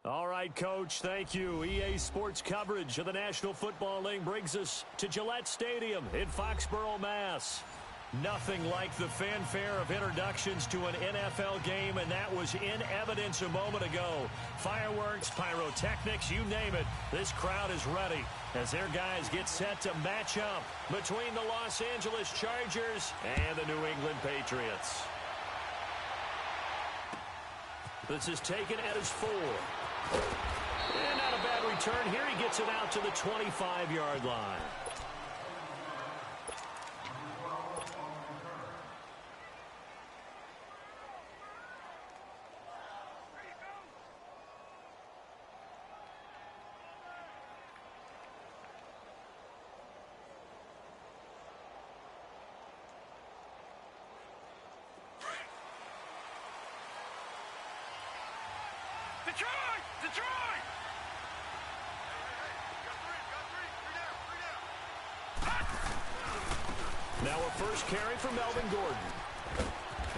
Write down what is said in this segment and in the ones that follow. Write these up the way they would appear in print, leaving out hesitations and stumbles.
All right, Coach, thank you. EA Sports coverage of the National Football League brings us to Gillette Stadium in Foxborough, Mass. Nothing like the fanfare of introductions to an NFL game, and that was in evidence a moment ago. Fireworks, pyrotechnics, you name it. This crowd is ready as their guys get set to match up between the Los Angeles Chargers and the New England Patriots. This is taken at his 4. And not a bad return here. He gets it out to the 25-yard line. Detroit! Now a first carry for Melvin Gordon.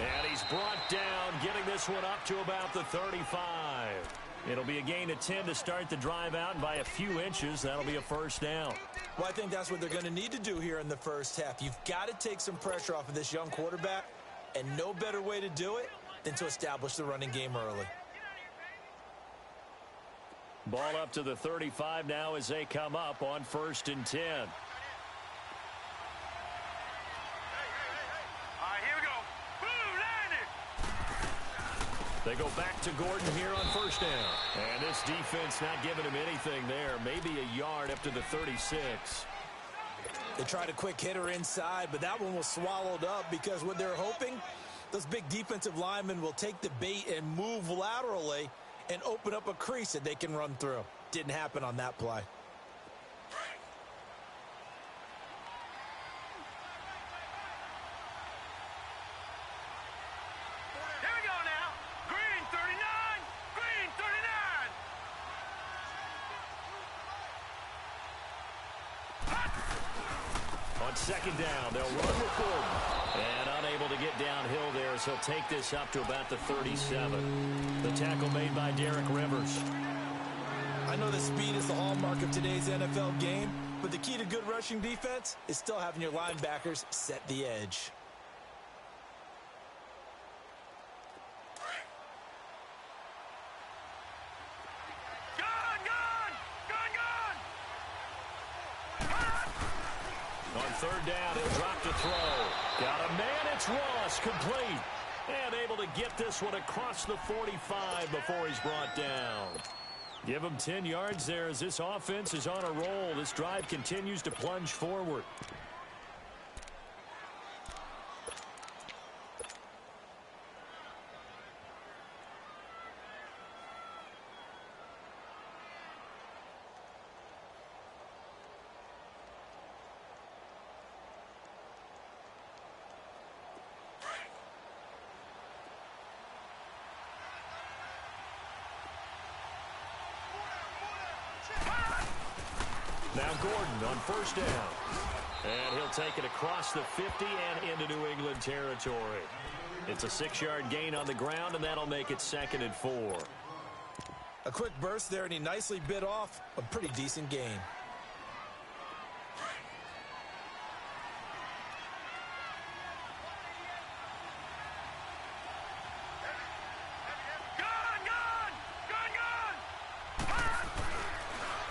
And he's brought down, getting this one up to about the 35. It'll be a gain of 10 to start the drive out, and by a few inches, that'll be a first down. Well, I think that's what they're going to need to do here in the first half. You've got to take some pressure off of this young quarterback, and no better way to do it than to establish the running game early. Ball up to the 35 now as they come up on 1st and 10. All right, here we go. Boom, landed. They go back to Gordon here on 1st down. And this defense not giving him anything there. Maybe a yard up to the 36. They tried a quick hitter inside, but that one was swallowed up because what they're hoping, those big defensive linemen will take the bait and move laterally and open up a crease that they can run through. Didn't happen on that play. Here we go now. Green 39. Green 39. On 2nd down, they'll run with Gordon. And unable to get downhill there as he'll take this up to about the 37. The tackle made by Derek Rivers. I know that speed is the hallmark of today's NFL game, but the key to good rushing defense is still having your linebackers set the edge. On 3rd down, he'll drop to throw. Got a man, it's Ross, complete. And able to get this one across the 45 before he's brought down. Give him 10 yards there as this offense is on a roll. This drive continues to plunge forward. Now Gordon on 1st down. And he'll take it across the 50 and into New England territory. It's a 6-yard gain on the ground, and that'll make it 2nd and 4. A quick burst there, and he nicely bit off a pretty decent gain.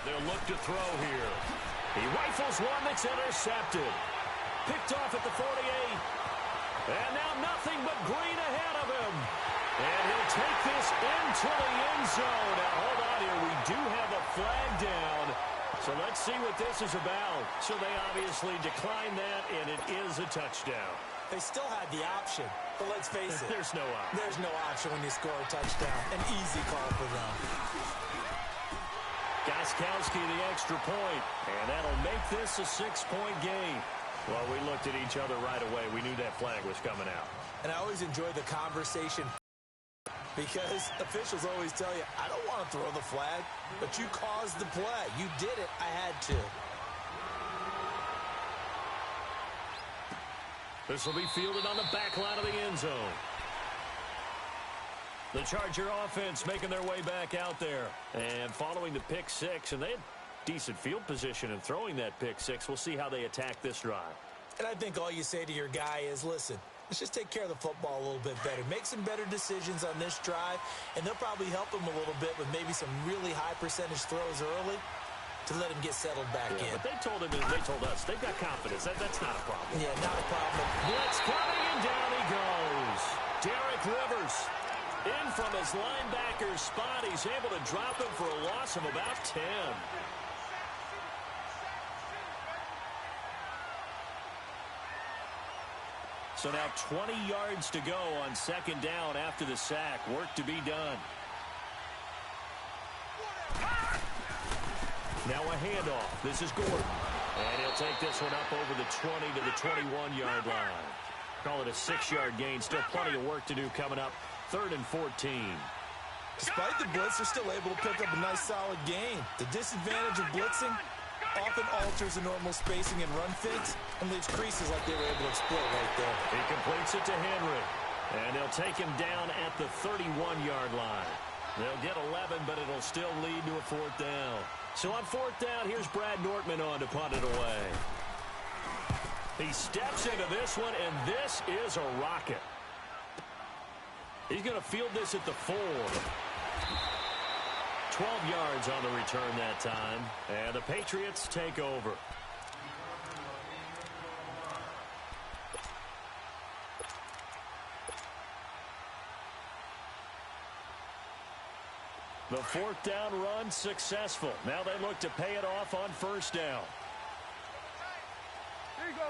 They'll look to throw here. He rifles one that's intercepted. Picked off at the 48. And now nothing but green ahead of him. And he'll take this into the end zone. Now, hold on here. We do have a flag down. So let's see what this is about. So they obviously declined that, and it is a touchdown. They still had the option, but let's face it. There's no option. There's no option when you score a touchdown. An easy call for them. Gostkowski the extra point, and that'll make this a 6-point game. Well, we looked at each other right away. We knew that flag was coming out. And I always enjoy the conversation because officials always tell you, I don't want to throw the flag, but you caused the play. You did it. I had to. This will be fielded on the back line of the end zone. The Charger offense making their way back out there. And following the pick six, and they had decent field position in throwing that pick six. We'll see how they attack this drive. And I think all you say to your guy is, listen, let's just take care of the football a little bit better. Make some better decisions on this drive, and they'll probably help him a little bit with maybe some really high percentage throws early to let him get settled back in. But they told us, they've got confidence. That's not a problem. Yeah, not a problem. Blitz coming, and down he goes. Derek Rivers in from his linebacker's spot. He's able to drop him for a loss of about 10. So now 20 yards to go on second down after the sack. Work to be done. Now a handoff. This is Gordon. And he'll take this one up over the 20 to the 21-yard line. Call it a 6-yard gain. Still plenty of work to do coming up. 3rd and 14. Despite the blitz, they're still able to pick up a nice solid gain. The disadvantage of blitzing often alters the normal spacing and run fits and leaves creases like they were able to exploit right there. He completes it to Henry. And they'll take him down at the 31-yard line. They'll get 11, but it'll still lead to a 4th down. So on 4th down, here's Brad Nortman on to punt it away. He steps into this one, and this is a rocket. He's going to field this at the 4. 12 yards on the return that time, and the Patriots take over. The 4th down run successful. Now they look to pay it off on 1st down. Here you go.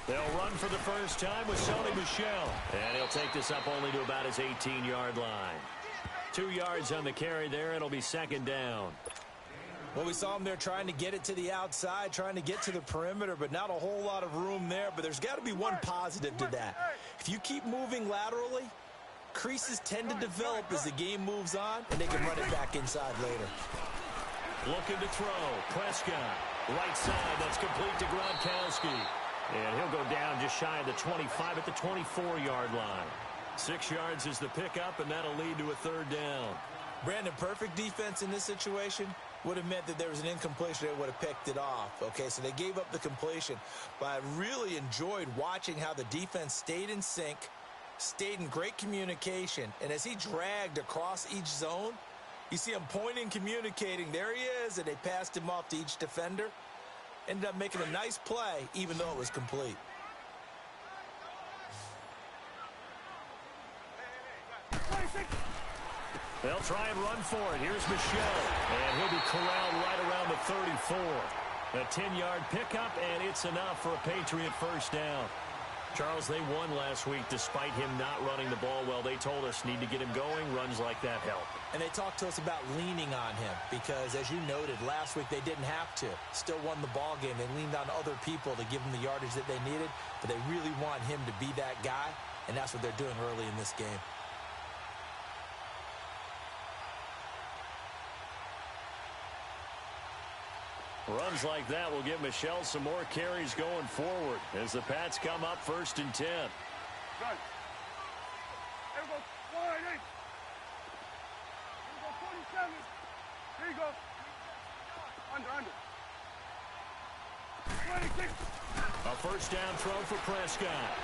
They'll run for the first time with Sony Michel. And he'll take this up only to about his 18-yard line. 2 yards on the carry there. It'll be 2nd down. Well, we saw him there trying to get it to the outside, trying to get to the perimeter, but not a whole lot of room there. But there's got to be one positive to that. If you keep moving laterally, creases tend to develop as the game moves on, and they can run it back inside later. Looking to throw. Prescott. Right side. That's complete to Gronkowski. And he'll go down just shy of the 25 at the 24-yard line. 6 yards is the pickup, and that'll lead to a 3rd down. Brandon, perfect defense in this situation would have meant that there was an incompletion. They would have picked it off. Okay, so they gave up the completion. But I really enjoyed watching how the defense stayed in sync, stayed in great communication. And as he dragged across each zone, you see him pointing, communicating. There he is, and they passed him off to each defender. Ended up making a nice play, even though it was complete. They'll try and run for it. Here's Michel. And he'll be corralled right around the 34. A 10-yard pickup, and it's enough for a Patriot first down. Charles, they won last week despite him not running the ball well. They told us need to get him going. Runs like that help. And they talked to us about leaning on him because, as you noted, last week they didn't have to. Still won the ball game. They leaned on other people to give them the yardage that they needed, but they really want him to be that guy, and that's what they're doing early in this game. Runs like that will give Michel some more carries going forward as the Pats come up 1st and 10. Run. There we go. Wide 8. There we go. 47. There you go. Under. 26. A first down throw for Prescott.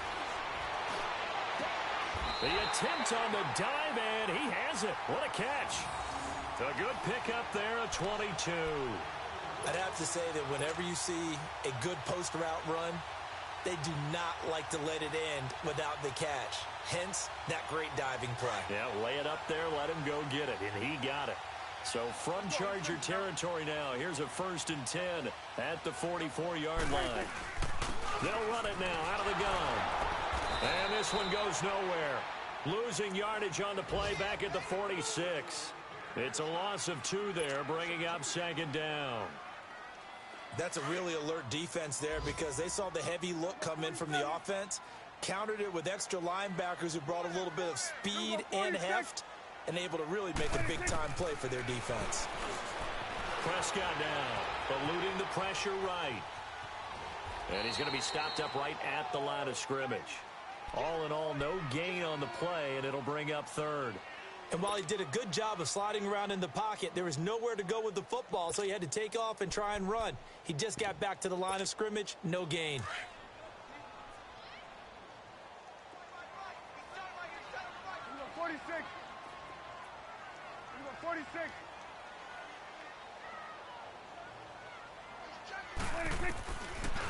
The attempt on the dive, and he has it. What a catch. A good pickup there, a 22. I'd have to say that whenever you see a good post route run, they do not like to let it end without the catch. Hence, that great diving play. Yeah, lay it up there, let him go get it, and he got it. So from Charger territory now, here's a 1st and 10 at the 44-yard line. They'll run it now out of the gun. And this one goes nowhere. Losing yardage on the play back at the 46. It's a loss of 2 there, bringing up 2nd down. That's a really alert defense there because they saw the heavy look come in from the offense, countered it with extra linebackers who brought a little bit of speed and heft, and able to really make a big-time play for their defense. Prescott now, eluding the pressure right. And he's going to be stopped up right at the line of scrimmage. All in all, no gain on the play, and it'll bring up third. And while he did a good job of sliding around in the pocket, there was nowhere to go with the football, so he had to take off and try and run. He just got back to the line of scrimmage, no gain.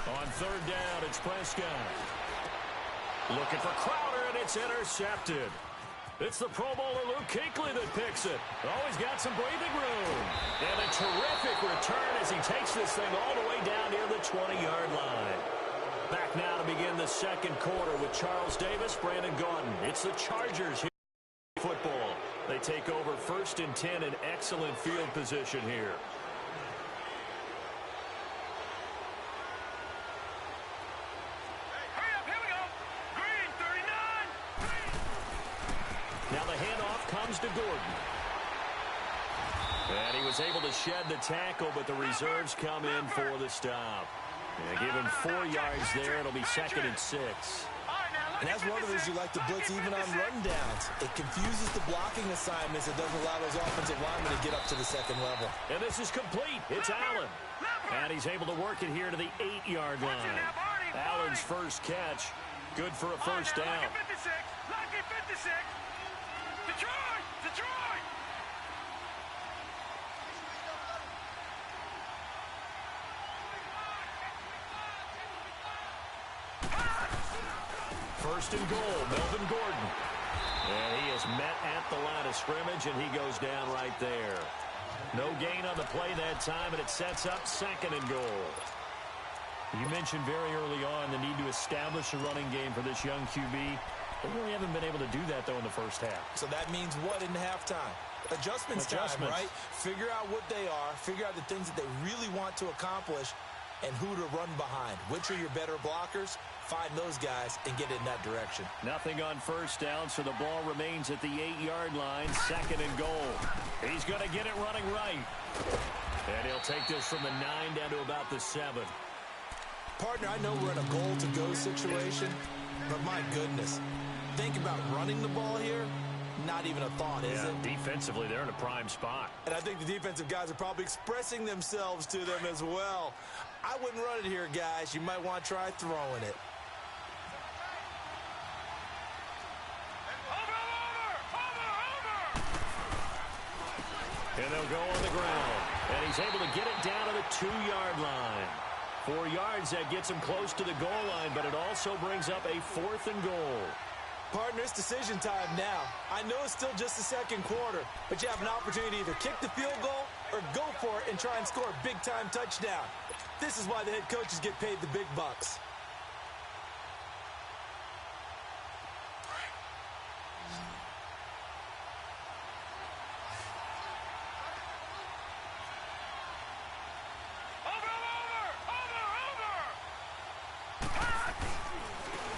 On third down, it's Prescott. Looking for Crowder, and it's intercepted. It's the Pro Bowler Luke Kuechly that picks it. Oh, he's got some breathing room. And a terrific return as he takes this thing all the way down near the 20-yard line. Back now to begin the second quarter with Charles Davis, Brandon Gaudin. It's the Chargers here in football. They take over 1st and 10 in excellent field position here. Now the handoff comes to Gordon. And he was able to shed the tackle, but the reserves come in for the stop. They give him 4 yards there. It'll be 2nd and 6. And that's one of those you like to blitz even on run downs. It confuses the blocking assignments. It doesn't allow those offensive linemen to get up to the second level. And this is complete. It's Allen. And he's able to work it here to the 8-yard line. Allen's first catch. Good for a first down. Detroit! First and goal, Melvin Gordon. And he is met at the line of scrimmage, and he goes down right there. No gain on the play that time, and it sets up 2nd and goal. You mentioned very early on the need to establish a running game for this young QB. They really haven't been able to do that, though, in the first half. So that means what in halftime? Adjustments time, right? Figure out what they are. Figure out the things that they really want to accomplish and who to run behind. Which are your better blockers? Find those guys and get in that direction. Nothing on first down, so the ball remains at the 8-yard line. 2nd and goal. He's going to get it running right. And he'll take this from the 9 down to about the 7. Partner, I know we're in a goal-to-go situation, but my goodness. Think about running the ball here. Not even a thought, is it? Defensively, they're in a prime spot. And I think the defensive guys are probably expressing themselves to them as well. I wouldn't run it here, guys. You might want to try throwing it. And they'll go on the ground. And he's able to get it down to the 2-yard line. 4 yards, that gets him close to the goal line, but it also brings up a 4th and goal. Partner, it's decision time now. I know it's still just the second quarter, but you have an opportunity to either kick the field goal or go for it and try and score a big-time touchdown. This is why the head coaches get paid the big bucks.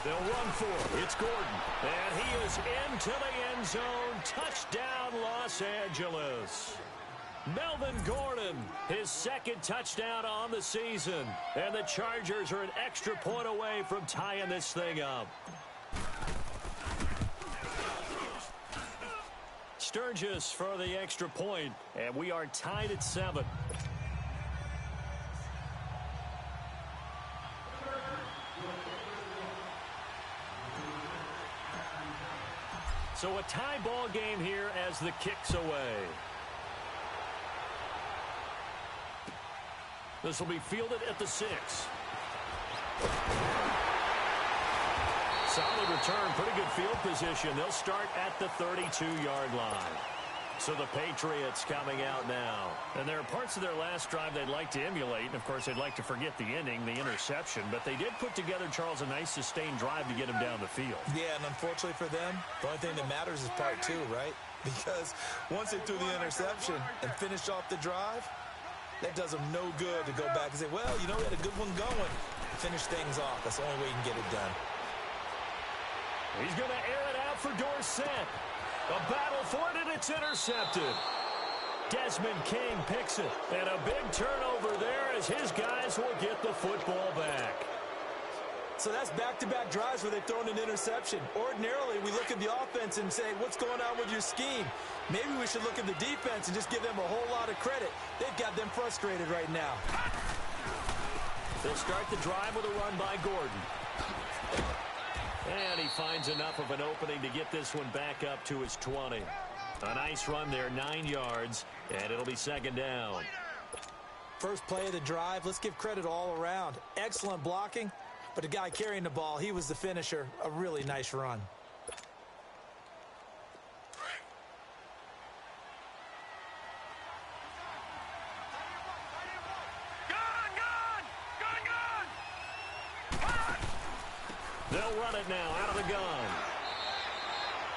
They'll run for it. It's Gordon. And he is into the end zone. Touchdown, Los Angeles. Melvin Gordon, his 2nd touchdown on the season. And the Chargers are an extra point away from tying this thing up. Sturgis for the extra point. And we are tied at 7. So a tie ball game here as the kick's away. This will be fielded at the 6. Solid return, pretty good field position. They'll start at the 32-yard line. So the Patriots coming out now. And there are parts of their last drive they'd like to emulate. And, of course, they'd like to forget the ending, the interception. But they did put together, Charles, a nice sustained drive to get him down the field. Yeah, and unfortunately for them, the only thing that matters is part 2, right? Because once they threw the interception and finished off the drive, that does them no good to go back and say, well, you know, we had a good one going. Finish things off. That's the only way you can get it done. He's going to air it out for Dorsett. A battle for it, and it's intercepted. Desmond King picks it. And a big turnover there as his guys will get the football back. So that's back-to-back drives where they've thrown an interception. Ordinarily, we look at the offense and say, what's going on with your scheme? Maybe we should look at the defense and just give them a whole lot of credit. They've got them frustrated right now. They'll start the drive with a run by Gordon. And he finds enough of an opening to get this one back up to his 20. A nice run there, 9 yards, and it'll be second down. First play of the drive, let's give credit all around. Excellent blocking, but the guy carrying the ball, he was the finisher. A really nice run. They'll run it now out of the gun.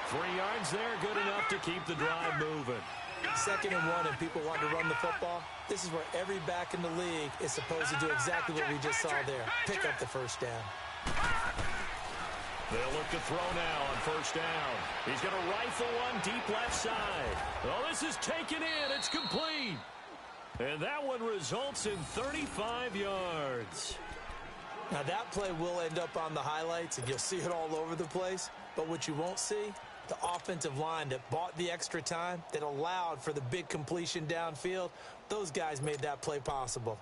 3 yards there, good enough to keep the drive moving. 2nd and 1, and people want to run the football. This is where every back in the league is supposed to do exactly what we just saw there. Pick up the first down. They'll look to throw now on first down. He's going to rifle one deep left side. Oh, this is taken in. It's complete. And that one results in 35 yards. Now, that play will end up on the highlights, and you'll see it all over the place. But what you won't see, the offensive line that bought the extra time, that allowed for the big completion downfield, those guys made that play possible.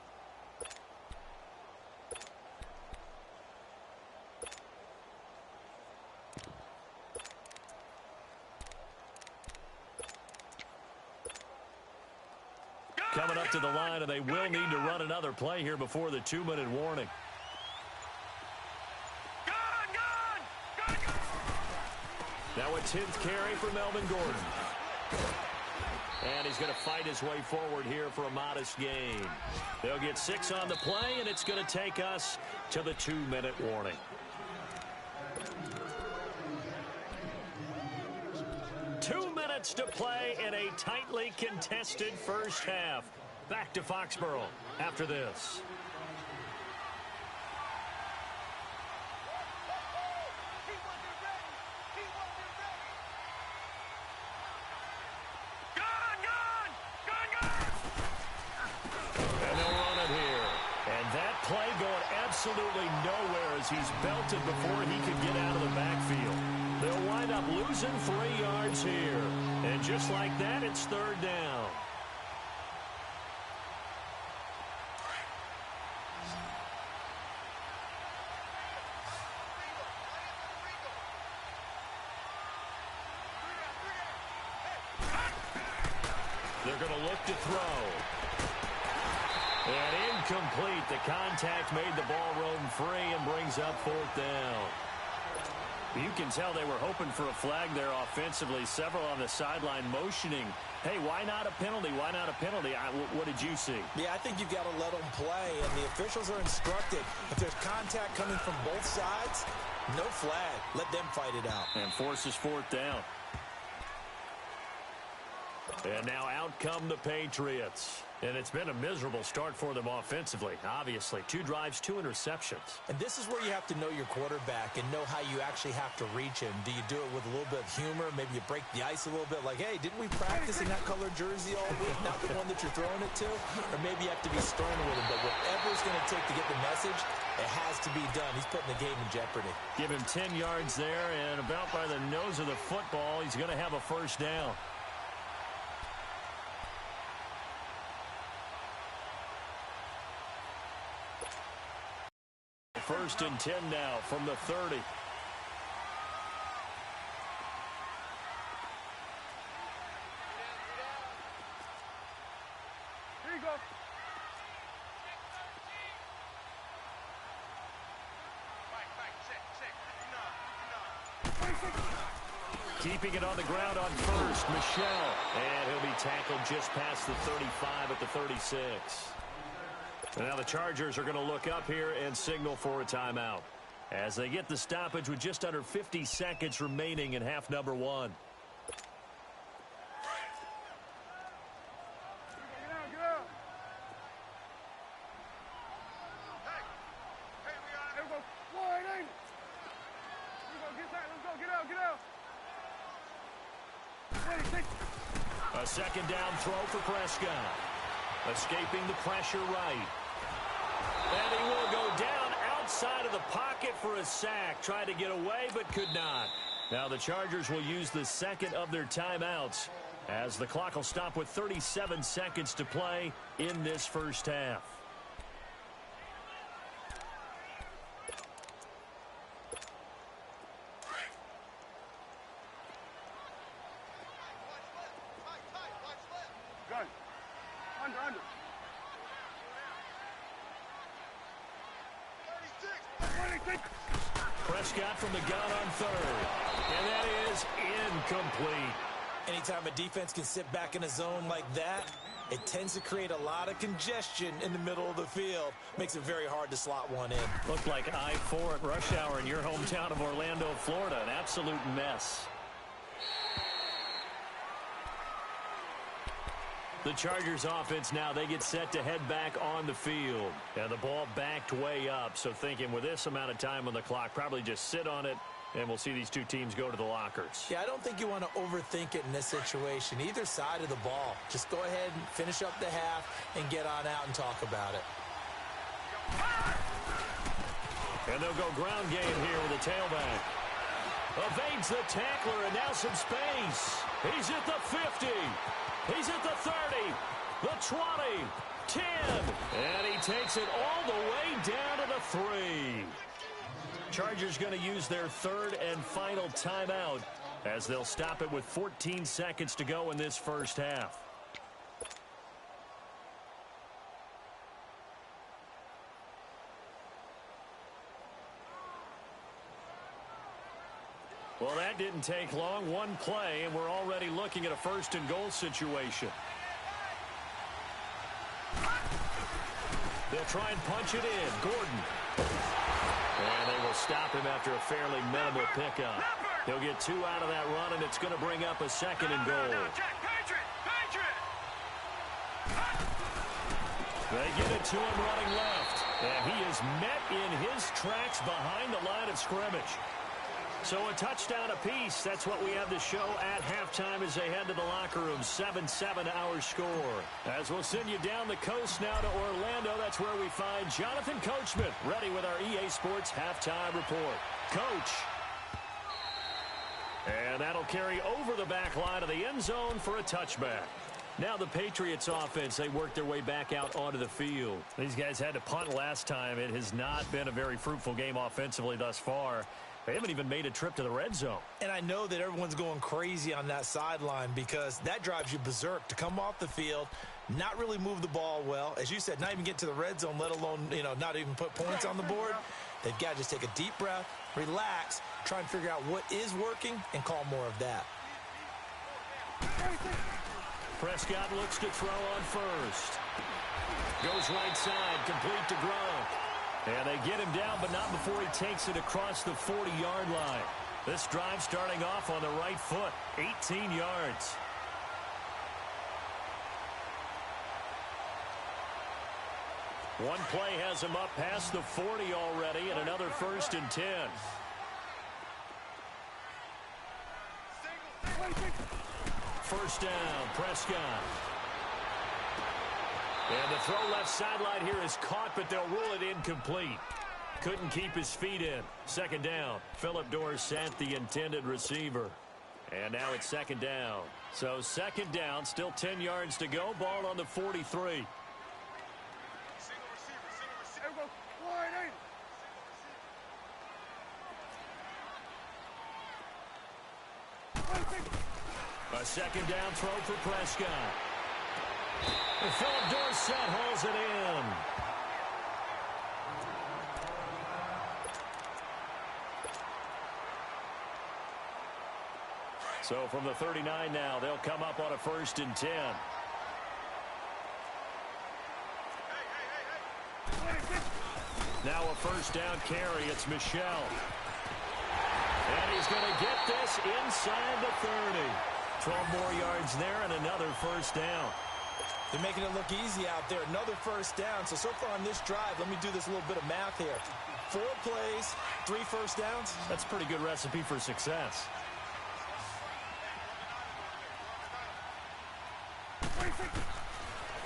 Coming up to the line, and they will need to run another play here before the 2-minute warning. Now a 10th carry for Melvin Gordon. And he's going to fight his way forward here for a modest gain. They'll get 6 on the play, and it's going to take us to the 2-minute warning. Two minutes to play in a tightly contested first half. Back to Foxborough after this. Play going absolutely nowhere as he's belted before he could get out of the backfield. They'll wind up losing 3 yards here. And just like that, it's 3rd down. They're going to look to throw. And incomplete. The contact made the ball roam free and brings up 4th down. You can tell they were hoping for a flag there offensively. Several on the sideline motioning, hey, why not a penalty? Why not a penalty? What did you see? Yeah, I think you've got to let them play, and the officials are instructed. If there's contact coming from both sides, no flag. Let them fight it out. And forces 4th down. And now out come the Patriots. And it's been a miserable start for them offensively, obviously. 2 drives, 2 interceptions. And this is where you have to know your quarterback and know how you actually have to reach him. Do you do it with a little bit of humor? Maybe you break the ice a little bit like, hey, didn't we practice in that colored jersey all week? Not the one that you're throwing it to? Or maybe you have to be stern with him. But whatever it's going to take to get the message, it has to be done. He's putting the game in jeopardy. Give him 10 yards there, and about by the nose of the football, he's going to have a first down. 1st and 10 now from the 30. Here you go. Keeping it on the ground on first, Michel. And he'll be tackled just past the 35 at the 36. And now the Chargers are going to look up here and signal for a timeout as they get the stoppage with just under 50 seconds remaining in half number 1. A 2nd down throw for Prescott. Escaping the pressure right. And he will go down outside of the pocket for a sack. Tried to get away, but could not. Now the Chargers will use the second of their timeouts as the clock will stop with 37 seconds to play in this first half. Gun. Under. 36. Prescott from the gun on third. And that is incomplete. Anytime a defense can sit back in a zone like that, it tends to create a lot of congestion in the middle of the field. Makes it very hard to slot one in. Looked like I-4 at rush hour in your hometown of Orlando, Florida. An absolute mess. The Chargers offense now, they get set to head back on the field. And the ball backed way up. So thinking with this amount of time on the clock, probably just sit on it, and we'll see these two teams go to the lockers. Yeah, I don't think you want to overthink it in this situation. Either side of the ball. Just go ahead and finish up the half and get on out and talk about it. And they'll go ground game here with a tailback. Evades the tackler, and now some space. He's at the 50. He's at the 30, the 20, 10, and he takes it all the way down to the 3. Chargers going to use their third and final timeout as they'll stop it with 14 seconds to go in this first half. Well, that didn't take long. One play, and we're already looking at a first and goal situation. They'll try and punch it in. Gordon. And they will stop him after a fairly minimal pickup. He'll get 2 out of that run, and it's going to bring up a second and goal. They get it to him running left. And he is met in his tracks behind the line of scrimmage. So a touchdown apiece. That's what we have to show at halftime as they head to the locker room. 7-7 our score. As we'll send you down the coast now to Orlando, that's where we find Jonathan Coachman ready with our EA Sports halftime report. Coach. And that'll carry over the back line of the end zone for a touchback. Now the Patriots offense, they work their way back out onto the field. These guys had to punt last time. It has not been a very fruitful game offensively thus far. They haven't even made a trip to the red zone. And I know that everyone's going crazy on that sideline because that drives you berserk to come off the field, not really move the ball well. As you said, not even get to the red zone, let alone, not even put points on the board. They've got to just take a deep breath, relax, try and figure out what is working and call more of that. Prescott looks to throw on first. Goes right side, complete to Gronk. And they get him down, but not before he takes it across the 40-yard line. This drive starting off on the right foot, 18 yards. One play has him up past the 40 already, and another 1st and 10. First down, Prescott. And the throw left sideline here is caught, but they'll rule it incomplete. Couldn't keep his feet in. Second down. Phillip Dorsett, the intended receiver. And now it's second down. So second down, still 10 yards to go. Ball on the 43. A second down throw for Prescott. And Phillip Dorsett hauls it in. So from the 39 now, they'll come up on a 1st and 10. Now a first down carry. It's Michel. And he's going to get this inside the 30. 12 more yards there and another first down. They're making it look easy out there. Another first down. So far on this drive, let me do this little bit of math here. 4 plays, 3 first downs. That's a pretty good recipe for success.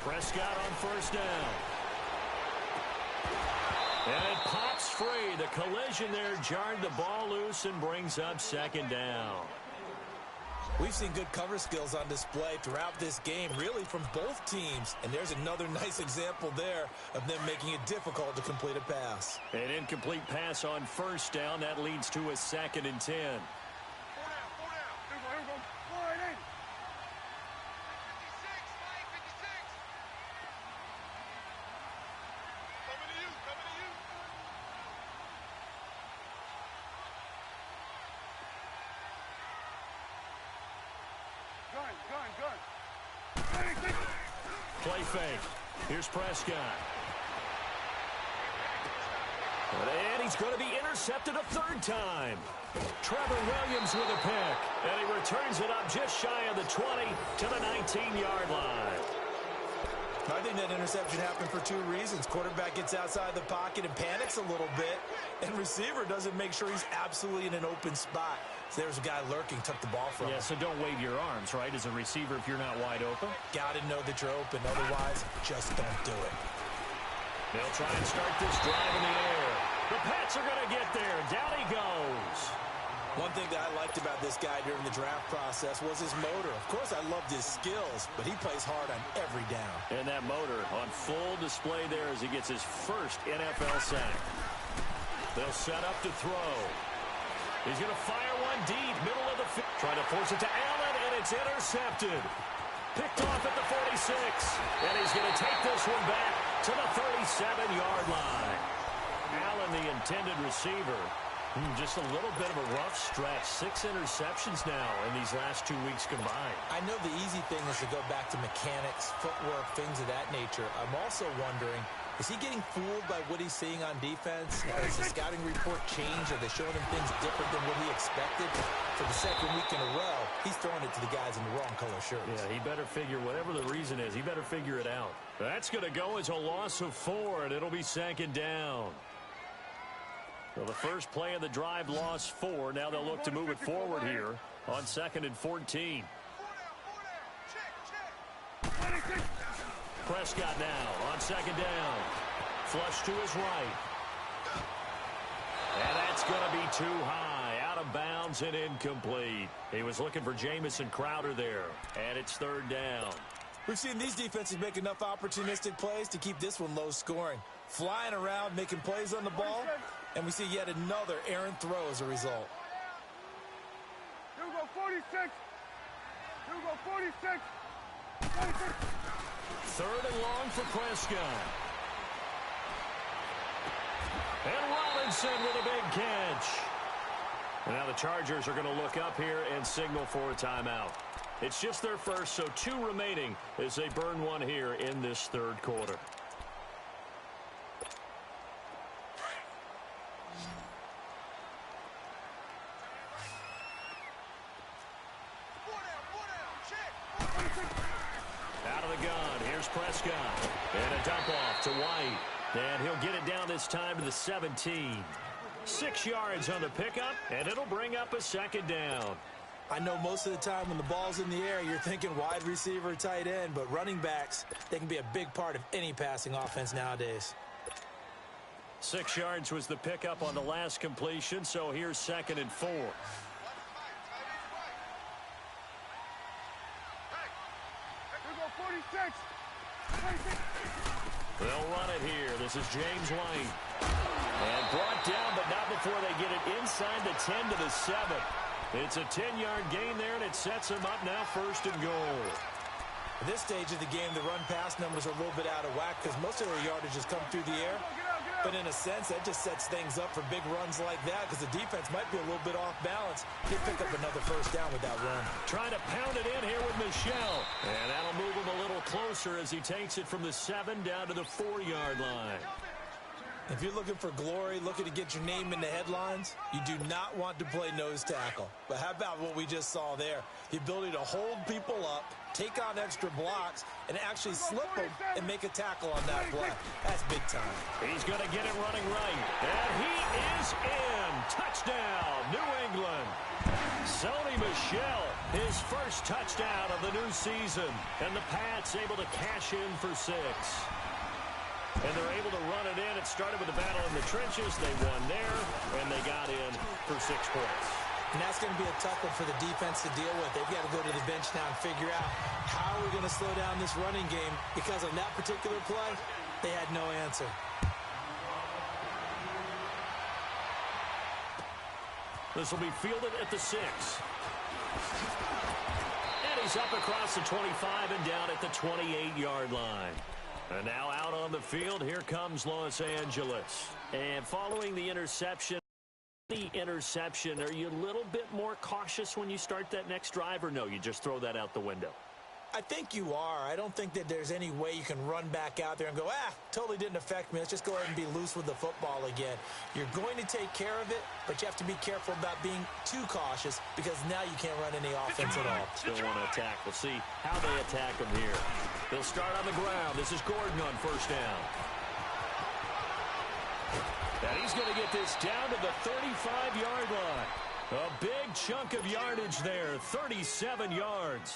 Prescott on first down. And it pops free. The collision there jarred the ball loose and brings up second down. We've seen good cover skills on display throughout this game, really from both teams. And there's another nice example there of them making it difficult to complete a pass. An incomplete pass on first down. That leads to a 2nd and 10. Play fake. Here's Prescott. And he's going to be intercepted a 3rd time. Trevor Williams with a pick. And he returns it up just shy of the 20 to the 19-yard line. I think that interception happened for 2 reasons. Quarterback gets outside the pocket and panics a little bit. And receiver doesn't make sure he's absolutely in an open spot. So there's a guy lurking, took the ball from him. Yeah, so don't wave your arms, right, as a receiver if you're not wide open. Got to know that you're open. Otherwise, just don't do it. They'll try and start this drive in the air. The Pats are going to get there. Down he goes. One thing that I liked about this guy during the draft process was his motor. Of course, I loved his skills, but he plays hard on every down. And that motor on full display there as he gets his first NFL sack. They'll set up to throw. He's going to fire one deep, middle of the field. Trying to force it to Allen, and it's intercepted. Picked off at the 46. And he's going to take this one back to the 37-yard line. Allen, the intended receiver. Just a little bit of a rough stretch. 6 interceptions now in these last 2 weeks combined. I know the easy thing is to go back to mechanics, footwork, things of that nature. I'm also wondering, is he getting fooled by what he's seeing on defense? Has the scouting report changed? Are they showing him things different than what he expected? For the 2nd week in a row, he's throwing it to the guys in the wrong color shirts. Yeah, he better figure, whatever the reason is, he better figure it out. That's going to go as a loss of 4, and it'll be 2nd down. So the first play of the drive lost 4. Now they'll look to move it forward here on 2nd and 14. Prescott now on 2nd down. Flush to his right. And that's going to be too high. Out of bounds and incomplete. He was looking for Jamison Crowder there. And it's 3rd down. We've seen these defenses make enough opportunistic plays to keep this one low scoring. Flying around, making plays on the ball. And we see yet another errant throw as a result. Here we go, 46. Here we go, 46. 46. 3rd and long for Prescott. And Robinson with a big catch. And now the Chargers are going to look up here and signal for a timeout. It's just their first, so 2 remaining as they burn one here in this 3rd quarter. Out of the gun, here's Prescott. And a dump off to White. And he'll get it down this time to the 17. 6 yards on the pickup, and it'll bring up a 2nd down. I know most of the time when the ball's in the air, you're thinking wide receiver, tight end, but running backs, they can be a big part of any passing offense nowadays. 6 yards was the pickup on the last completion, so here's 2nd and 4. They'll run it here. This is James White. And brought down, but not before they get it inside the 10 to the 7. It's a 10-yard gain there, and it sets them up now 1st and goal. At this stage of the game, the run-pass numbers are a little bit out of whack because most of their yardage has come through the air. But in a sense, that just sets things up for big runs like that because the defense might be a little bit off balance. They pick up another 1st down with that run. Trying to pound it in here with Michel. And that'll move him a little closer as he takes it from the 7 down to the 4-yard line. If you're looking for glory, looking to get your name in the headlines, you do not want to play nose tackle. But how about what we just saw there? The ability to hold people up, take on extra blocks, and actually slip them and make a tackle on that play. That's big time. He's going to get it running right. And he is in. Touchdown, New England. Sony Michel, his first touchdown of the new season. And the Pats able to cash in for 6. And they're able to run it in. It started with a battle in the trenches. They won there, and they got in for 6 points. And that's going to be a tough one for the defense to deal with. They've got to go to the bench now and figure out how are we going to slow down this running game, because on that particular play, they had no answer. This will be fielded at the 6. And he's up across the 25 and down at the 28-yard line. And now out on the field, here comes Los Angeles. And following the interception, are you a little bit more cautious when you start that next drive, or no, you just throw that out the window? I think you are. I don't think that there's any way you can run back out there and go, totally didn't affect me. Let's just go ahead and be loose with the football again. You're going to take care of it, but you have to be careful about being too cautious, because now you can't run any offense at all. Still want to attack. We'll see how they attack them here. They'll start on the ground. This is Gordon on first down. And he's going to get this down to the 35-yard line. A big chunk of yardage there, 37 yards.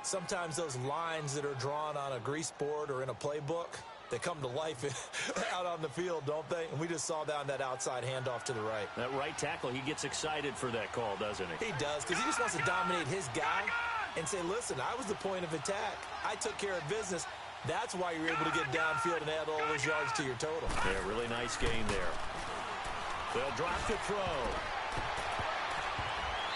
Sometimes those lines that are drawn on a grease board or in a playbook, they come to life out on the field, don't they? And we just saw down that outside handoff to the right. That right tackle, he gets excited for that call, doesn't he? He does, because he just wants to dominate his guy and say, listen, I was the point of attack. I took care of business. That's why you're able to get downfield and add all those yards to your total. Yeah, really nice game there. They'll drop the throw.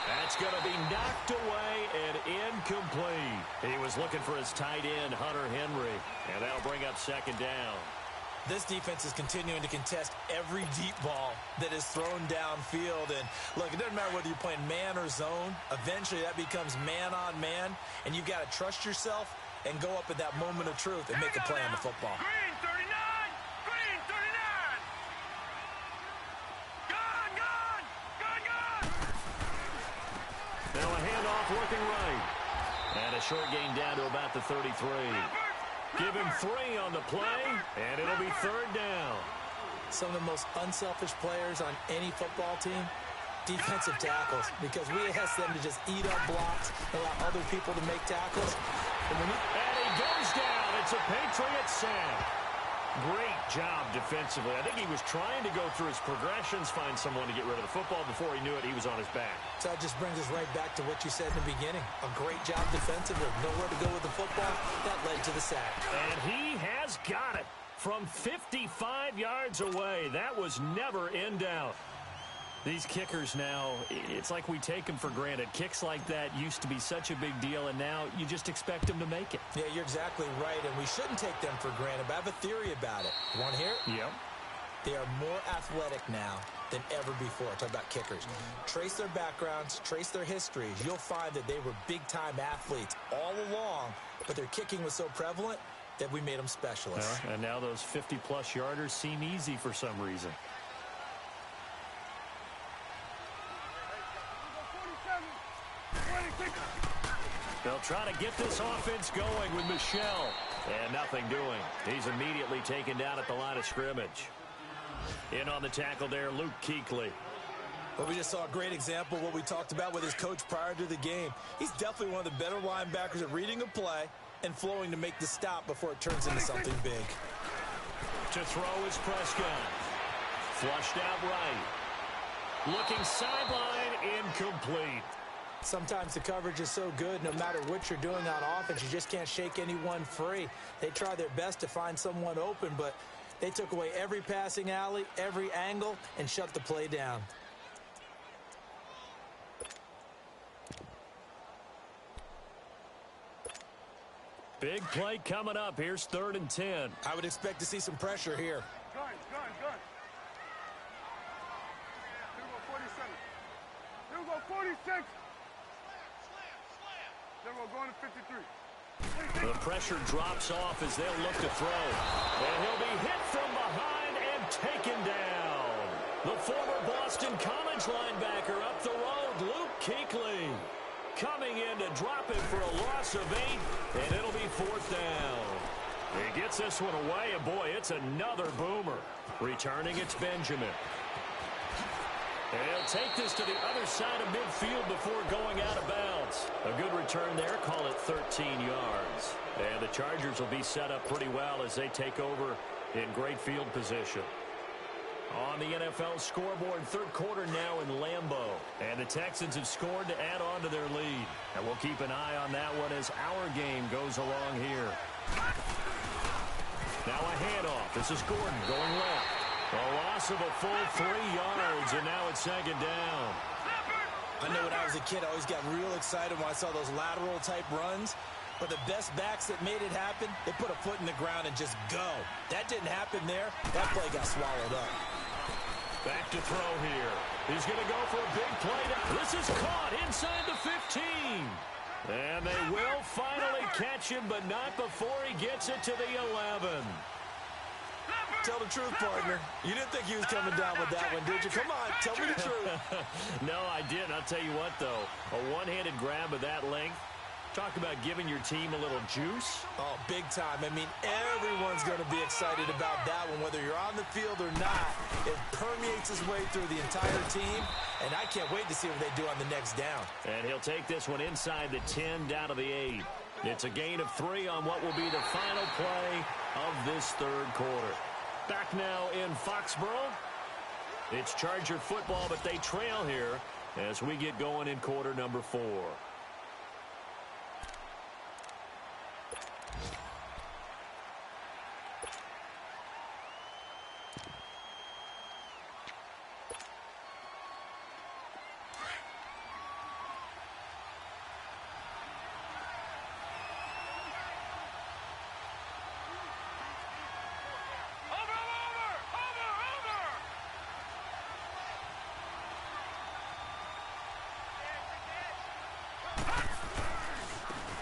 That's going to be knocked away and incomplete. He was looking for his tight end, Hunter Henry, and that'll bring up second down. This defense is continuing to contest every deep ball that is thrown downfield. And, look, it doesn't matter whether you're playing man or zone. Eventually, that becomes man-on-man, and you've got to trust yourself and go up at that moment of truth and make a play on the football. Green 39! Green 39! Gone! Gone! Gone! Gone! Now a handoff looking right. And a short gain down to about the 33. Give him 3 on the play, and it'll be third down. Some of the most unselfish players on any football team, defensive tackles, because we ask them to just eat up blocks, allow other people to make tackles. And he goes down. It's a Patriot sack. Great job defensively. I think he was trying to go through his progressions, find someone to get rid of the football. Before he knew it, he was on his back. So that just brings us right back to what you said in the beginning. A great job defensively. Nowhere to go with the football. That led to the sack. And he has got it from 55 yards away. That was never in doubt. These kickers now, it's like we take them for granted. Kicks like that used to be such a big deal, and now you just expect them to make it. Yeah, you're exactly right, and we shouldn't take them for granted, but I have a theory about it. You want to hear it? Yep. They are more athletic now than ever before. Talk about kickers. Trace their backgrounds, trace their histories. You'll find that they were big-time athletes all along, but their kicking was so prevalent that we made them specialists. And now those 50-plus yarders seem easy for some reason. They'll try to get this offense going with Michel. And nothing doing. He's immediately taken down at the line of scrimmage. In on the tackle there, Luke Kuechly. Well, we just saw a great example of what we talked about with his coach prior to the game. He's definitely one of the better linebackers at reading a play and flowing to make the stop before it turns into something big. To throw is Prescott. Flushed out right. Looking sideline, incomplete. Sometimes the coverage is so good, no matter what you're doing on offense, you just can't shake anyone free. They try their best to find someone open, but they took away every passing alley, every angle, and shut the play down. Big play coming up. Here's 3rd and 10. I would expect to see some pressure here. Gun. Here we go 47. Here we go 46. Then we're going to 53. The pressure drops off as they'll look to throw. And he'll be hit from behind and taken down. The former Boston College linebacker up the road, Luke Kuechly. Coming in to drop it for a loss of 8, and it'll be 4th down. He gets this one away, and boy, it's another boomer. Returning, it's Benjamin. And he'll take this to the other side of midfield before going out of bounds. A good return there, call it 13 yards. And the Chargers will be set up pretty well as they take over in great field position. On the NFL scoreboard, third quarter now in Lambeau. And the Texans have scored to add on to their lead. And we'll keep an eye on that one as our game goes along here. Now a handoff. This is Gordon going left. A loss of a full 3 yards, and now it's second down. I know when I was a kid, I always got real excited when I saw those lateral-type runs. But the best backs that made it happen, they put a foot in the ground and just go. That didn't happen there. That play got swallowed up. Back to throw here. He's going to go for a big play. This is caught inside the 15. And they will finally catch him, but not before he gets it to the 11. Tell the truth, partner. You didn't think he was coming down with that one, did you? Come on, tell me the truth. No, I didn't. I'll tell you what, though. A one-handed grab of that length. Talk about giving your team a little juice. Oh, big time. I mean, everyone's going to be excited about that one, whether you're on the field or not. It permeates its way through the entire team, and I can't wait to see what they do on the next down. And he'll take this one inside the 10 down to the 8. It's a gain of 3 on what will be the final play of this third quarter. Back now in Foxborough. It's Charger football, but they trail here as we get going in quarter number 4.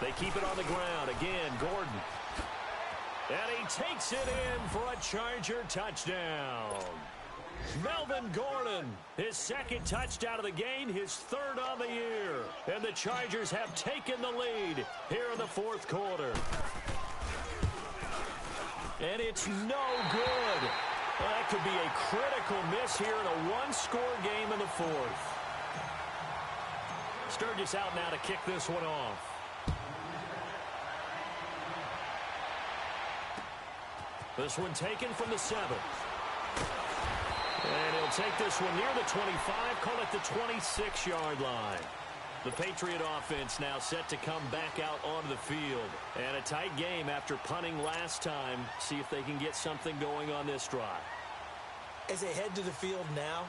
They keep it on the ground. Again, Gordon. And he takes it in for a Charger touchdown. Melvin Gordon, his second touchdown of the game, his third on the year. And the Chargers have taken the lead here in the fourth quarter. And it's no good. Well, that could be a critical miss here in a one-score game in the fourth. Sturgis out now to kick this one off. This one taken from the 7. And he'll take this one near the 25, call it the 26-yard line. The Patriot offense now set to come back out onto the field. And a tight game after punting last time. See if they can get something going on this drive. As they head to the field now,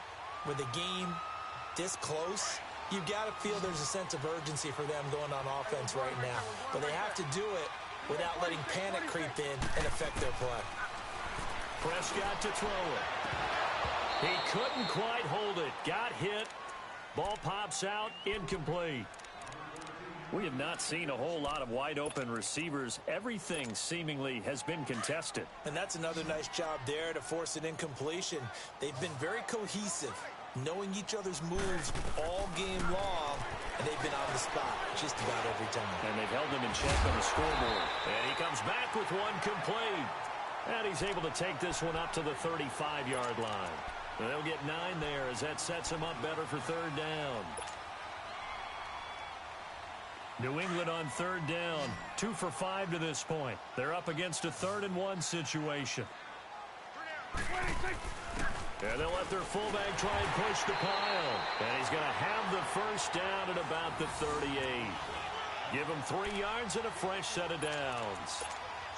with the game this close, you've got to feel there's a sense of urgency for them going on offense right now. But they have to do it without letting panic creep in and affect their play. Prescott to throw it. He couldn't quite hold it. Got hit. Ball pops out. Incomplete. We have not seen a whole lot of wide-open receivers. Everything seemingly has been contested. And that's another nice job there to force an incompletion. They've been very cohesive, knowing each other's moves all game long, and they've been on the spot just about every time. And they've held him in check on the scoreboard. And he comes back with one complete. And he's able to take this one up to the 35-yard line. And they'll get 9 there as that sets him up better for third down. New England on third down, 2 for 5 to this point. They're up against a 3rd-and-1 situation. And they'll let their fullback try and push the pile. And he's going to have the first down at about the 38. Give him 3 yards and a fresh set of downs.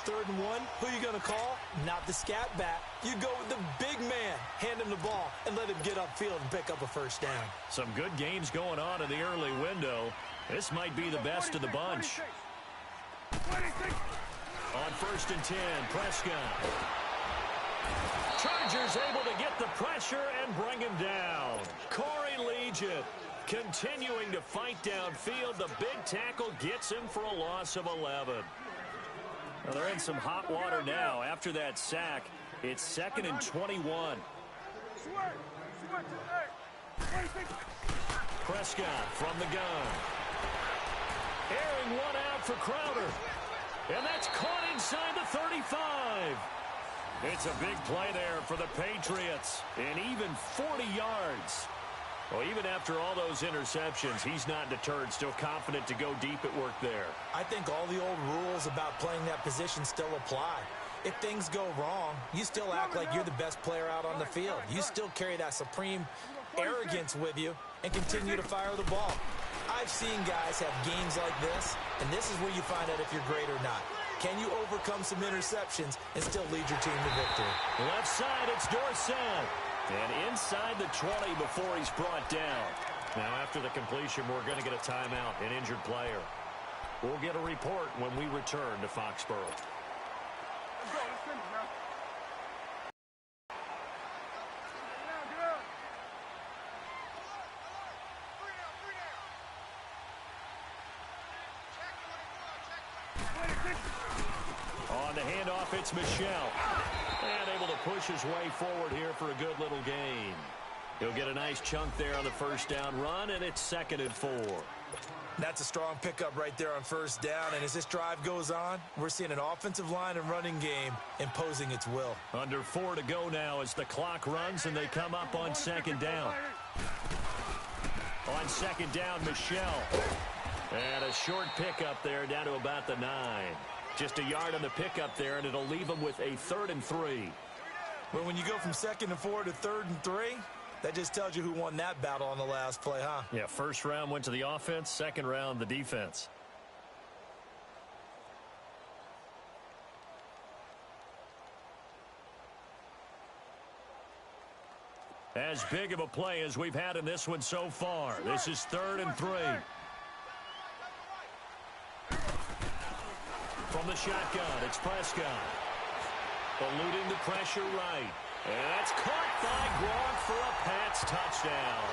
3rd and 1, who are you going to call? Not the scat back. You go with the big man, hand him the ball, and let him get upfield and pick up a first down. Some good games going on in the early window. This might be the best of the bunch. On 1st and 10, Prescott. Chargers able to get the pressure and bring him down. Corey Liuget continuing to fight downfield. The big tackle gets him for a loss of 11. Well, they're in some hot water now. After that sack, it's 2nd and 21. Prescott from the gun. Airing one out for Crowder. And that's caught inside the 35. It's a big play there for the Patriots. And even 40 yards. Well, even after all those interceptions, he's not deterred, still confident to go deep at work there. I think all the old rules about playing that position still apply. if things go wrong, you still act like you're the best player out on the field. You still carry that supreme arrogance with you and continue to fire the ball. I've seen guys have games like this, and this is where you find out if you're great or not. Can you overcome some interceptions and still lead your team to victory? Left side, it's Dorsett. And inside the 20 before he's brought down. Now, after the completion, we're going to get a timeout, an injured player. We'll get a report when we return to Foxborough. Let's go. Let's finish, man. Get up. On the handoff, it's Michel. And able to push his way forward here for a good little gain. He'll get a nice chunk there on the first down run, and it's 2nd and 4. That's a strong pickup right there on first down, and as this drive goes on, we're seeing an offensive line and running game imposing its will. Under 4 to go now as the clock runs, and they come up on 2nd down. On 2nd down, Michel. And a short pickup there down to about the 9. Just a yard on the pickup there, and it'll leave them with a 3rd and 3. Well, when you go from 2nd and 4 to 3rd and 3, that just tells you who won that battle on the last play, huh? Yeah, first round went to the offense, second round the defense. As big of a play as we've had in this one so far. This is 3rd and 3. From the shotgun, it's Prescott. Eluding the pressure right. And that's caught by Gronk for a Pats touchdown.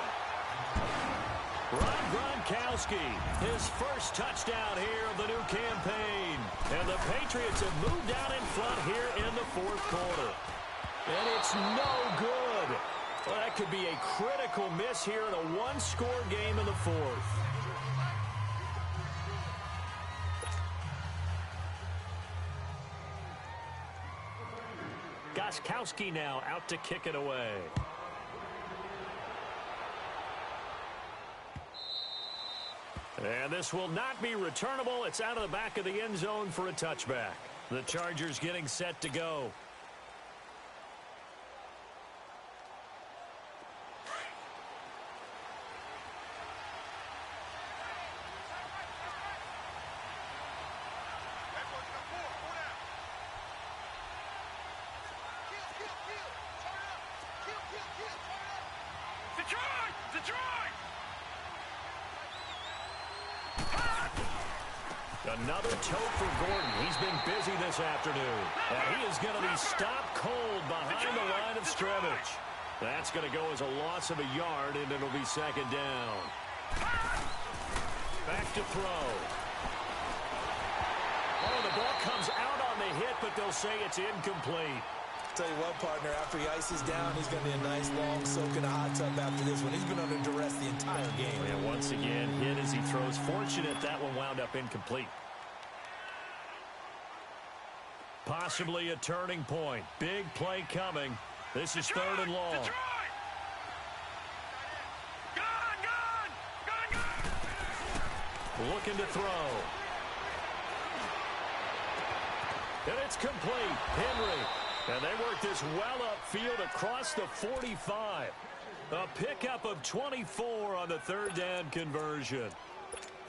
Rob Gronkowski, his first touchdown here of the new campaign. And the Patriots have moved out in front here in the 4th quarter. And it's no good. Well, that could be a critical miss here in a one-score game in the 4th. Gostkowski now out to kick it away. And this will not be returnable. It's out of the back of the end zone for a touchback. The Chargers getting set to go. Another tote for Gordon. He's been busy this afternoon. And he is going to be stopped cold behind the line of scrimmage. That's going to go as a loss of a yard, and it'll be 2nd down. Back to throw. Oh, the ball comes out on the hit, but they'll say it's incomplete. Tell you what, partner, after he ices down, he's going to be a nice long soak in a hot tub after this one. He's been under duress the entire game. And once again, hit as he throws. Fortunate that one wound up incomplete. Possibly a turning point. Big play coming. This is 3rd and long. Looking to throw. And it's complete. Henry. And they work this well upfield across the 45. A pickup of 24 on the 3rd down conversion.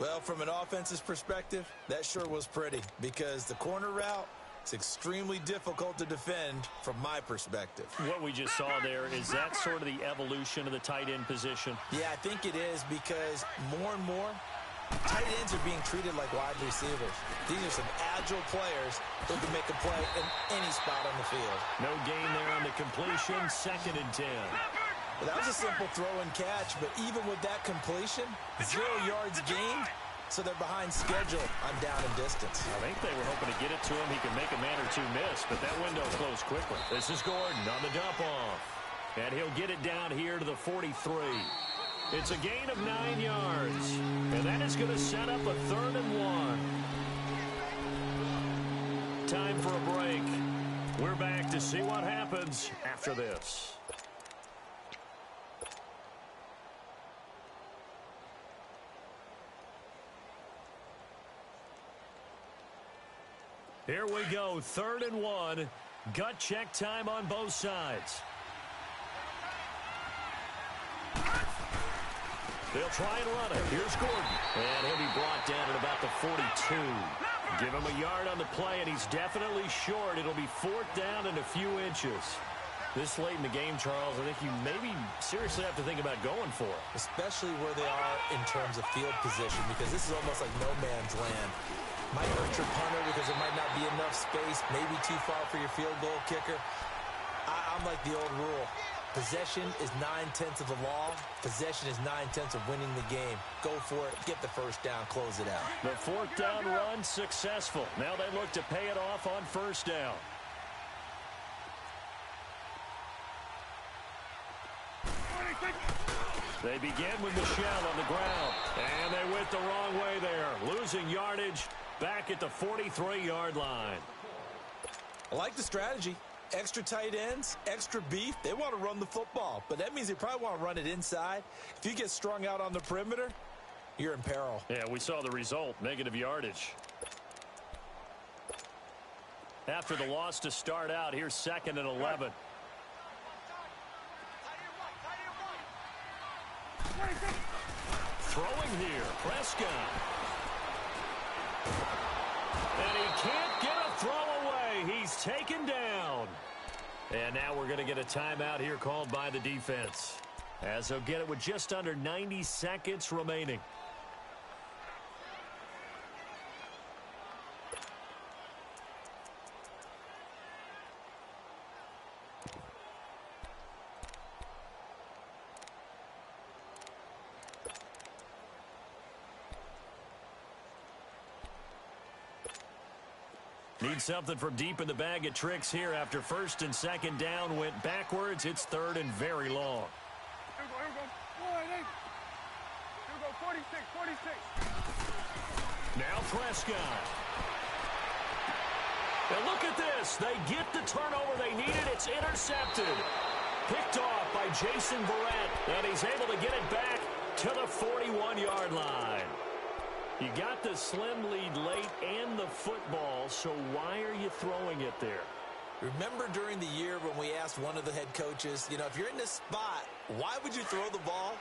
Well, from an offense's perspective, that sure was pretty because the corner route, it's extremely difficult to defend from my perspective. What we just saw there, is that sort of the evolution of the tight end position? Yeah, I think it is because more and more, tight ends are being treated like wide receivers. These are some agile players who can make a play in any spot on the field. No gain there on the completion, 2nd and 10. Well, that was a simple throw and catch, but even with that completion, 0 yards gained, so they're behind schedule on down and distance. I think they were hoping to get it to him. He could make a man or two miss, but that window closed quickly. This is Gordon on the dump off. And he'll get it down here to the 43. It's a gain of 9 yards. And that is going to set up a 3rd and 1. Time for a break. We're back to see what happens after this. Here we go, 3rd and 1. Gut check time on both sides. They'll try and run it. Here's Gordon. And he'll be brought down at about the 42. Give him a yard on the play, and he's definitely short. It'll be 4th down and a few inches. This late in the game, Charles, I think you maybe seriously have to think about going for it. Especially where they are in terms of field position, because this is almost like no man's land. Might hurt your punter because there might not be enough space, maybe too far for your field goal kicker. I'm like the old rule. Possession is 9/10 of the law. Possession is 9/10 of winning the game. Go for it. Get the first down. Close it out. The 4th down run successful. Now they look to pay it off on 1st down. They begin with Michel on the ground. And they went the wrong way there. Losing yardage back at the 43-yard line. I like the strategy. Extra tight ends, extra beef. They want to run the football, but that means they probably want to run it inside. If you get strung out on the perimeter, you're in peril. Yeah, we saw the result, negative yardage. After the loss to start out, here's 2nd and 11. Throwing here, Prescott. And he can't get a throw away. He's taken down. And now we're going to get a timeout here called by the defense, as they'll get it with just under 90 seconds remaining. Need something from deep in the bag of tricks here after 1st and 2nd down went backwards. It's 3rd and very long. Here we go. 1-8. Here we go, 46. Now Prescott. And look at this. They get the turnover they needed. It's intercepted. Picked off by Jason Verrett. And he's able to get it back to the 41-yard line. You got the slim lead late and the football, so why are you throwing it there? Remember during the year when we asked one of the head coaches, you know, if you're in this spot, why would you throw the ball?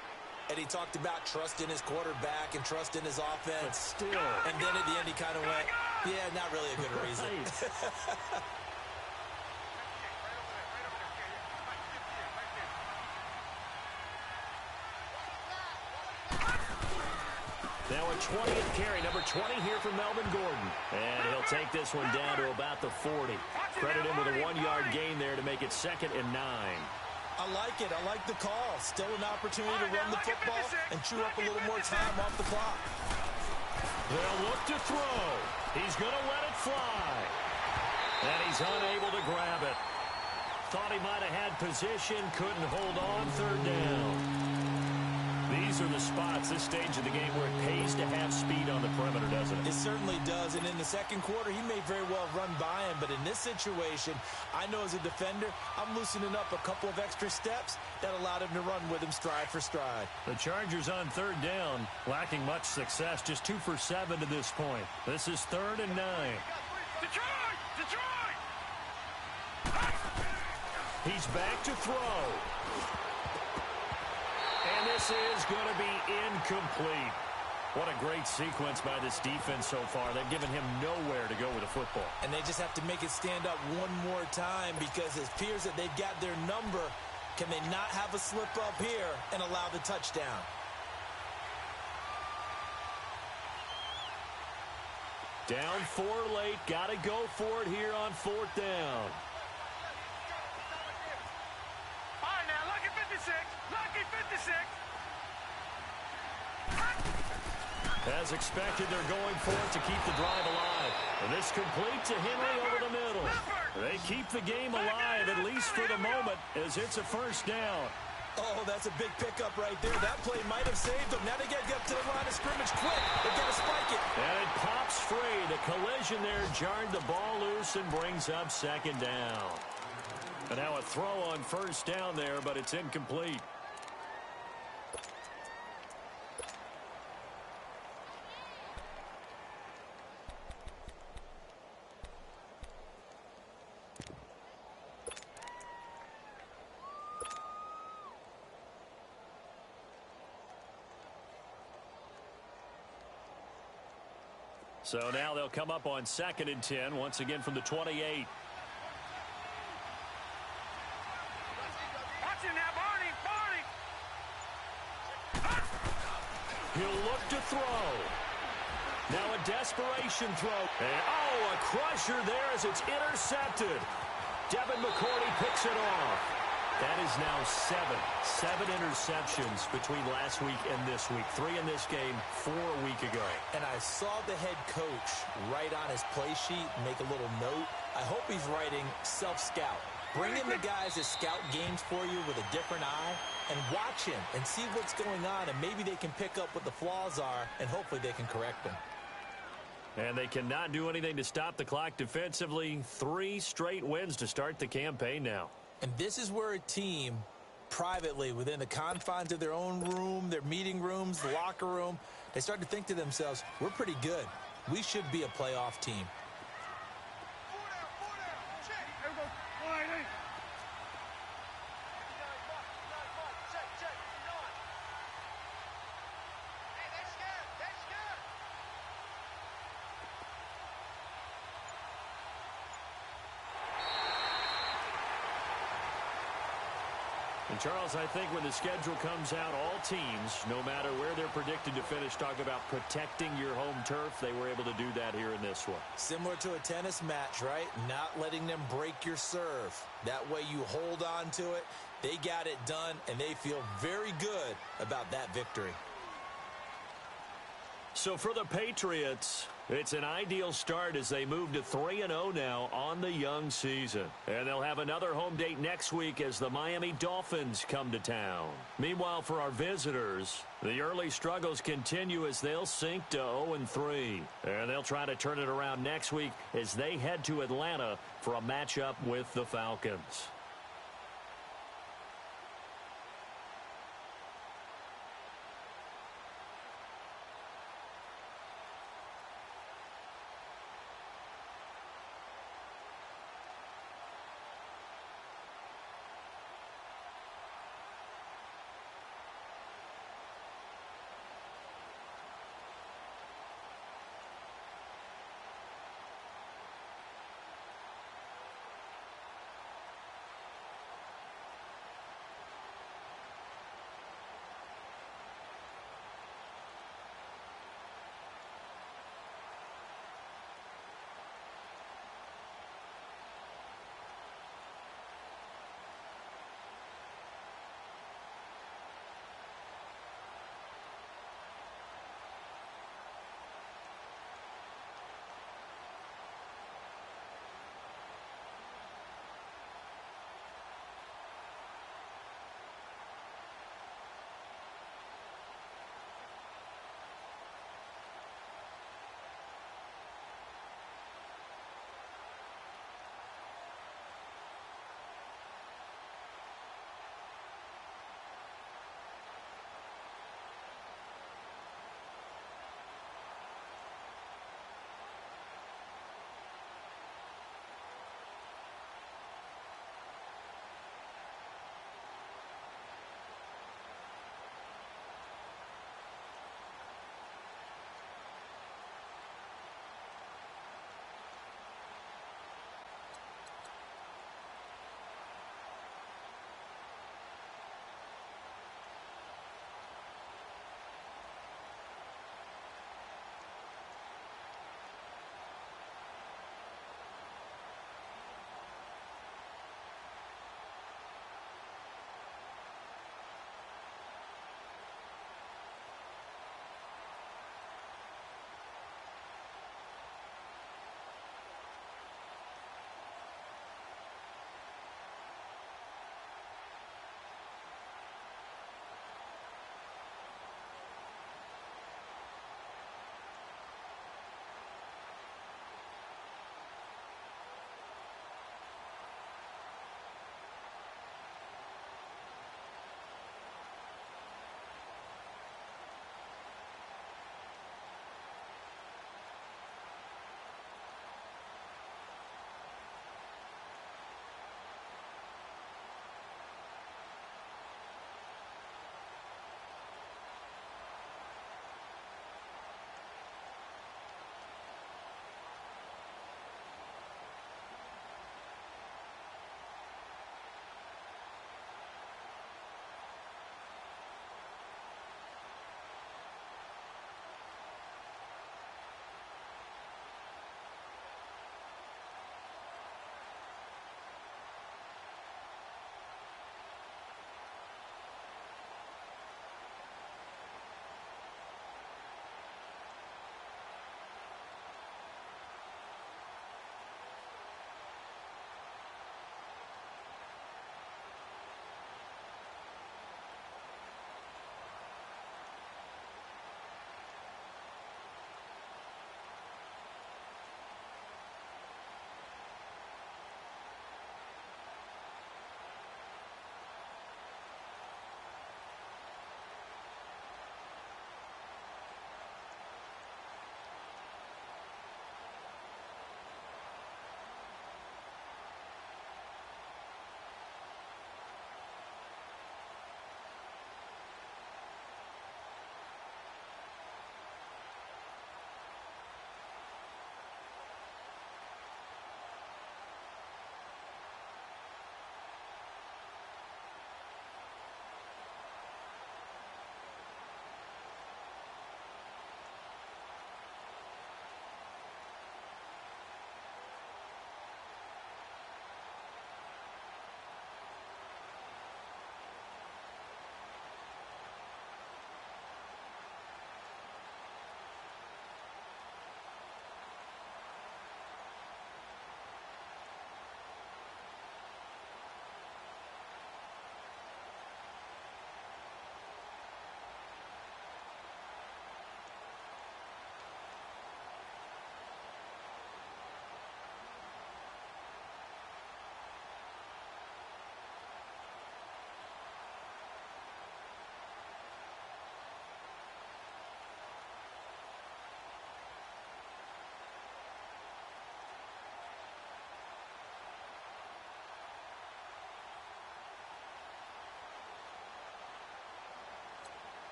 And he talked about trust in his quarterback and trust in his offense. But still. And then at the end he kind of went, yeah, not really a good reason. Now a 20th carry, number 20 here from Melvin Gordon. And he'll take this one down to about the 40. Credit him with a 1-yard gain there to make it 2nd and 9. I like it. I like the call. Still an opportunity to run the football and chew up a little more time off the clock. They'll look to throw. He's going to let it fly. And he's unable to grab it. Thought he might have had position, couldn't hold on, 3rd down. These are the spots, this stage of the game, where it pays to have speed on the perimeter, doesn't it? It certainly does, and in the 2nd quarter, he may very well run by him, but in this situation, I know as a defender, I'm loosening up a couple of extra steps that allowed him to run with him stride for stride. The Chargers on 3rd down, lacking much success, just 2 for 7 to this point. This is 3rd and 9. Detroit! He's back to throw. And this is going to be incomplete. What a great sequence by this defense so far. They've given him nowhere to go with the football. And they just have to make it stand up one more time, because it appears that they've got their number. Can they not have a slip up here and allow the touchdown? Down 4 late. Got to go for it here on 4th down. All right, now, lucky 56. Lucky 56. As expected, they're going for it to keep the drive alive. And this complete to Henry over the middle. They keep the game alive, at least for the moment, as it's a 1st down. Oh, that's a big pickup right there. That play might have saved them. Now they got to get up to the line of scrimmage quick. They've got to spike it. And it pops free. The collision there jarred the ball loose and brings up 2nd down. And now a throw on 1st down there, but it's incomplete. So now they'll come up on 2nd and 10, once again from the 28. He'll look to throw. Now a desperation throw. And, a crusher there as it's intercepted. Devin McCourty picks it off. That is now 7 interceptions between last week and this week. 3 in this game, 4 a week ago. And I saw the head coach write on his play sheet, make a little note. I hope he's writing self-scout. Bring in the guys that scout games for you with a different eye and watch him and see what's going on, and maybe they can pick up what the flaws are, and hopefully they can correct them. And they cannot do anything to stop the clock defensively. 3 straight wins to start the campaign now. And this is where a team, privately, within the confines of their own room, their meeting rooms, the locker room, they start to think to themselves, we're pretty good. We should be a playoff team. And Charles, I think when the schedule comes out, all teams, no matter where they're predicted to finish, talk about protecting your home turf. They were able to do that here in this one. Similar to a tennis match, right? Not letting them break your serve. That way you hold on to it. They got it done, and they feel very good about that victory. So for the Patriots, it's an ideal start as they move to 3-0 now on the young season. And they'll have another home date next week as the Miami Dolphins come to town. Meanwhile, for our visitors, the early struggles continue as they'll sink to 0-3. And they'll try to turn it around next week as they head to Atlanta for a matchup with the Falcons.